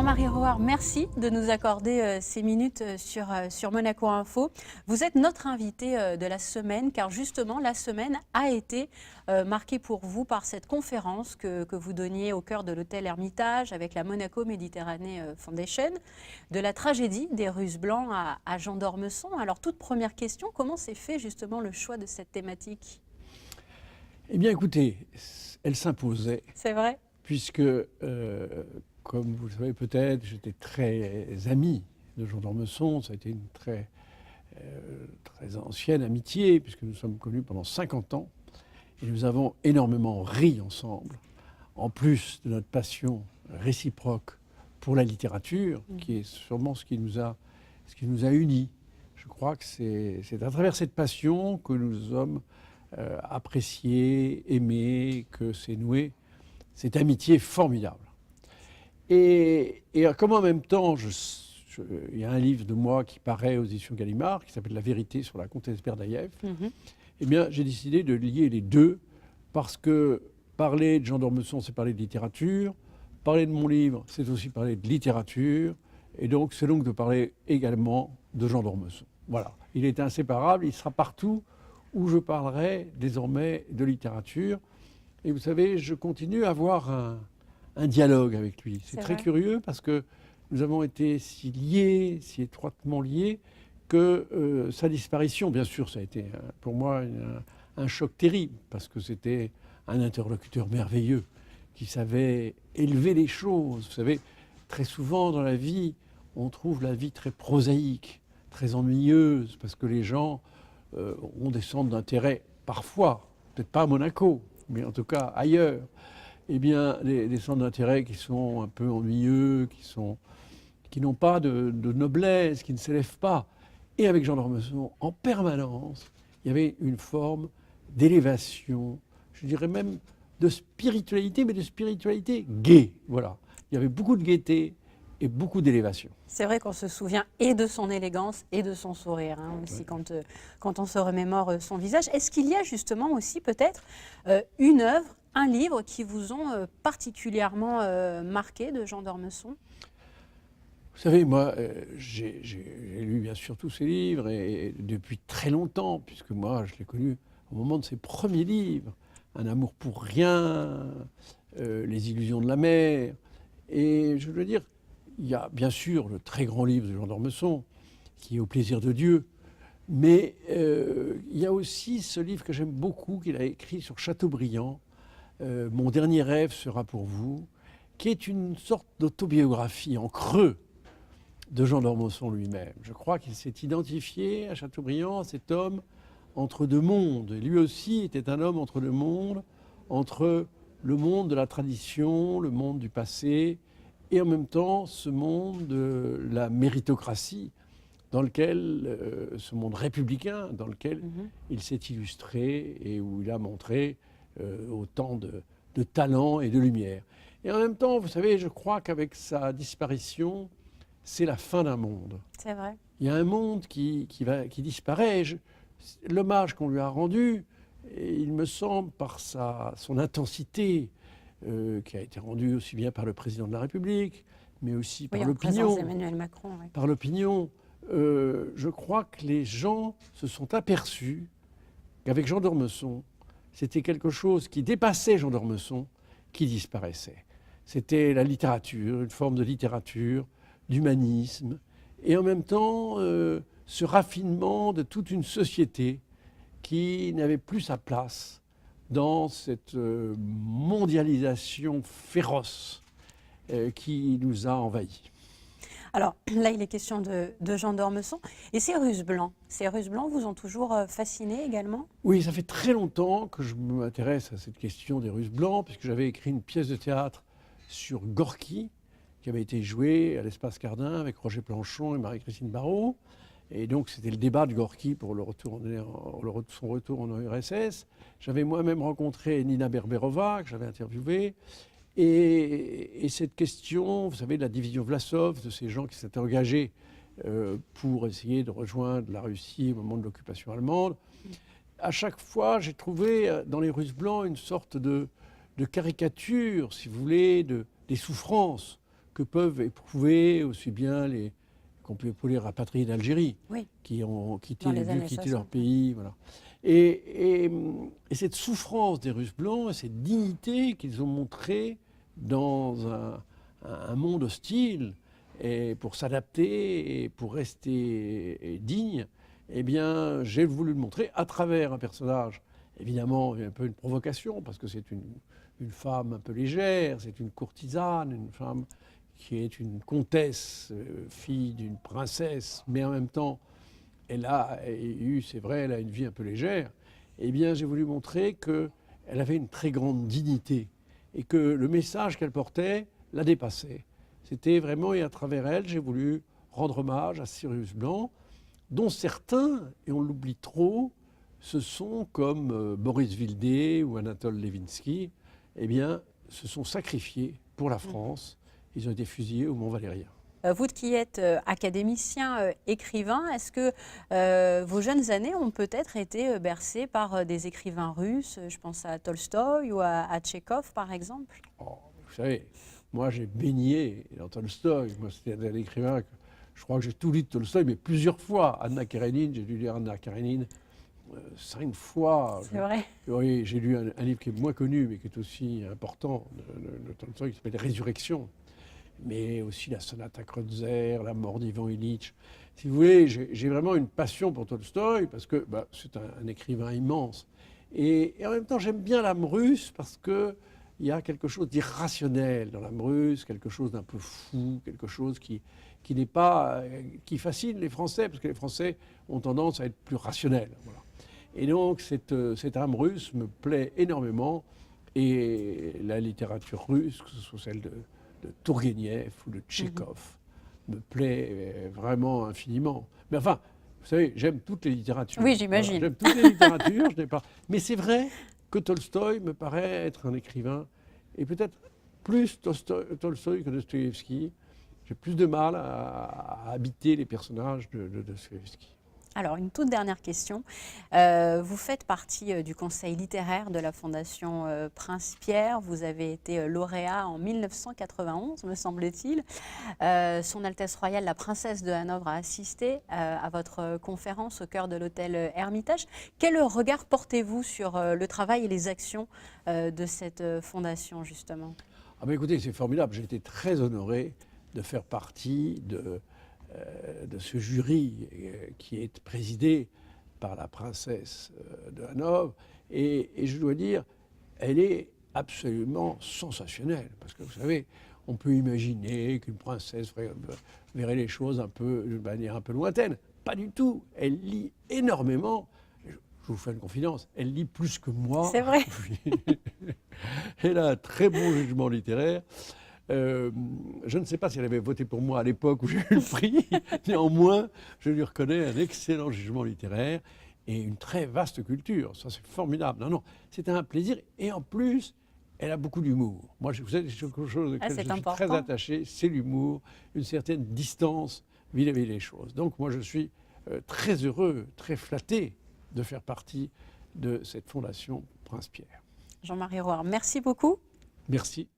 Jean-Marie Rohard, merci de nous accorder ces minutes sur Monaco Info. Vous êtes notre invité de la semaine, car justement, la semaine a été marquée pour vous par cette conférence que vous donniez au cœur de l'hôtel Hermitage avec la Monaco Méditerranée Foundation, de la tragédie des Russes blancs à Jean d'Ormesson. Alors, toute première question, comment s'est fait justement le choix de cette thématique? Eh bien, écoutez, elle s'imposait. C'est vrai? Puisque, comme vous le savez peut-être, j'étais très ami de Jean d'Ormesson. Ça a été une très ancienne amitié, puisque nous sommes connus pendant 50 ans. Et nous avons énormément ri ensemble, en plus de notre passion réciproque pour la littérature, qui est sûrement ce qui nous a unis. Je crois que c'est à travers cette passion que nous sommes appréciés, aimés, que s'est nouée cette amitié formidable. Et comme en même temps, il y a un livre de moi qui paraît aux éditions Gallimard, qui s'appelle La vérité sur la comtesse Berdaïev, eh bien, j'ai décidé de lier les deux, parce que parler de Jean d'Ormesson, c'est parler de littérature, parler de mon livre, c'est aussi parler de littérature, et donc c'est donc de parler également de Jean d'Ormesson. Voilà, il est inséparable, il sera partout où je parlerai désormais de littérature. Et vous savez, je continue à avoir un dialogue avec lui. C'est très curieux parce que nous avons été si liés, si étroitement liés, que sa disparition, bien sûr, ça a été pour moi un choc terrible, parce que c'était un interlocuteur merveilleux qui savait élever les choses. Vous savez, très souvent dans la vie, on trouve la vie très prosaïque, très ennuyeuse, parce que les gens ont des centres d'intérêt, parfois, peut-être pas à Monaco, mais en tout cas ailleurs, eh bien, des centres d'intérêt qui sont un peu ennuyeux, qui n'ont pas de noblesse, qui ne s'élèvent pas. Et avec Jean d'Ormesson, en permanence, il y avait une forme d'élévation, je dirais même de spiritualité, mais de spiritualité gaie. Voilà. Il y avait beaucoup de gaieté et beaucoup d'élévation. C'est vrai qu'on se souvient et de son élégance et de son sourire, aussi, quand on se remémore son visage. Est-ce qu'il y a justement aussi peut-être une œuvre, un livre qui vous ont particulièrement marqué de Jean d'Ormesson? Vous savez, moi, j'ai lu bien sûr tous ses livres, et depuis très longtemps, puisque moi, je l'ai connu au moment de ses premiers livres, Un amour pour rien, Les illusions de la mer. Et je veux dire, il y a bien sûr le très grand livre de Jean d'Ormesson, qui est Au plaisir de Dieu, mais il y a aussi ce livre que j'aime beaucoup, qu'il a écrit sur Chateaubriand, Mon dernier rêve sera pour vous, qui est une sorte d'autobiographie en creux de Jean d'Ormesson lui-même. Je crois qu'il s'est identifié à Chateaubriand, cet homme entre deux mondes. Et lui aussi était un homme entre deux mondes, entre le monde de la tradition, le monde du passé, et en même temps ce monde de la méritocratie, dans lequel, ce monde républicain, dans lequel il s'est illustré et où il a montré autant de talent et de lumière. Et en même temps, vous savez, je crois qu'avec sa disparition, c'est la fin d'un monde. C'est vrai. Il y a un monde qui disparaît. L'hommage qu'on lui a rendu, il me semble, par son intensité, qui a été rendue aussi bien par le président de la République, mais aussi par l'opinion. Emmanuel Macron. Oui. Par l'opinion, je crois que les gens se sont aperçus qu'avec Jean d'Ormesson, c'était quelque chose qui dépassait Jean d'Ormesson, qui disparaissait. C'était la littérature, une forme de littérature, d'humanisme, et en même temps ce raffinement de toute une société qui n'avait plus sa place dans cette mondialisation féroce qui nous a envahis. Alors là, il est question de Jean d'Ormesson. Et ces Russes blancs vous ont toujours fasciné également? Oui, ça fait très longtemps que je m'intéresse à cette question des Russes blancs, puisque j'avais écrit une pièce de théâtre sur Gorky, qui avait été joué à l'Espace Cardin avec Roger Planchon et Marie-Christine Barrault. Et donc, c'était le débat de Gorky pour son retour en URSS. J'avais moi-même rencontré Nina Berberova, que j'avais interviewée. Et cette question, vous savez, de la division Vlasov, de ces gens qui s'étaient engagés pour essayer de rejoindre la Russie au moment de l'occupation allemande, à chaque fois, j'ai trouvé dans les Russes blancs une sorte de caricature, si vous voulez, des souffrances que peuvent éprouver aussi bien qu'on peut éprouver les rapatriés d'Algérie, Oui. qui ont quitté, Dans les dû années quitter leur 60. pays. Voilà. Et cette souffrance des Russes blancs, et cette dignité qu'ils ont montrée dans un monde hostile, et pour s'adapter et pour rester digne, eh bien, j'ai voulu le montrer à travers un personnage, évidemment, un peu une provocation, parce que c'est une femme un peu légère, c'est une courtisane, une femme qui est une comtesse, fille d'une princesse, mais en même temps, elle a eu, c'est vrai, elle a une vie un peu légère. Eh bien, j'ai voulu montrer qu'elle avait une très grande dignité et que le message qu'elle portait la dépassait. C'était vraiment, et à travers elle, j'ai voulu rendre hommage à ces Russes blancs, dont certains, et on l'oublie trop, ce sont comme Boris Vildé ou Anatole Levinsky, eh bien, se sont sacrifiés pour la France. Ils ont été fusillés au Mont-Valérien. Vous qui êtes académicien, écrivain, est-ce que vos jeunes années ont peut-être été bercées par des écrivains russes? Je pense à Tolstoï ou à Tchekhov, par exemple. Oh, vous savez, moi j'ai baigné dans Tolstoï. Moi, c'était un écrivain que je crois que j'ai tout lu de Tolstoï, mais plusieurs fois. Anna Karénine, j'ai dû lire Anna Karénine 5 fois. C'est vrai. Oui, j'ai lu un livre qui est moins connu, mais qui est aussi important, de Tolstoï, qui s'appelle Résurrection. Mais aussi la sonate à Kreutzer, la mort d'Ivan Ilitch. Si vous voulez, j'ai vraiment une passion pour Tolstoï, parce que c'est un écrivain immense. Et en même temps, j'aime bien l'âme russe, parce qu'il y a quelque chose d'irrationnel dans l'âme russe, quelque chose d'un peu fou, quelque chose qui n'est pas, qui fascine les Français, parce que les Français ont tendance à être plus rationnels. Voilà. Et donc, cette âme russe me plaît énormément, et la littérature russe, que ce soit celle de Tourgueniev ou de Tchekhov, me plaît vraiment infiniment. Mais enfin, vous savez, j'aime toutes les littératures. Oui, j'imagine. Voilà, j'aime toutes les littératures, je n'ai pas. Mais c'est vrai que Tolstoï me paraît être un écrivain, et peut-être plus Tolstoï que Dostoïevski. J'ai plus de mal à habiter les personnages de Dostoïevski. Alors, une toute dernière question. Vous faites partie du conseil littéraire de la Fondation Prince Pierre. Vous avez été lauréat en 1991, me semble-t-il. Son Altesse Royale, la Princesse de Hanovre, a assisté à votre conférence au cœur de l'hôtel Hermitage. Quel regard portez-vous sur le travail et les actions de cette fondation, justement? Ah ben écoutez, c'est formidable. J'ai été très honoré de faire partie de ce jury qui est présidé par la princesse de Hanovre. Et je dois dire, elle est absolument sensationnelle. Parce que vous savez, on peut imaginer qu'une princesse verrait les choses d'une manière un peu lointaine. Pas du tout. Elle lit énormément. Je vous fais une confidence, elle lit plus que moi. C'est vrai. Elle a un très bon jugement littéraire. Je ne sais pas si elle avait voté pour moi à l'époque où j'ai eu le prix. Néanmoins, je lui reconnais un excellent jugement littéraire et une très vaste culture. Ça, c'est formidable. Non, c'est un plaisir. Et en plus, elle a beaucoup d'humour. Moi, vous savez, c'est quelque chose auquel je suis très attaché, c'est l'humour, une certaine distance vis-à-vis des choses. Donc, moi, je suis très heureux, très flatté de faire partie de cette fondation Prince Pierre. Jean-Marie Roire, merci beaucoup. Merci.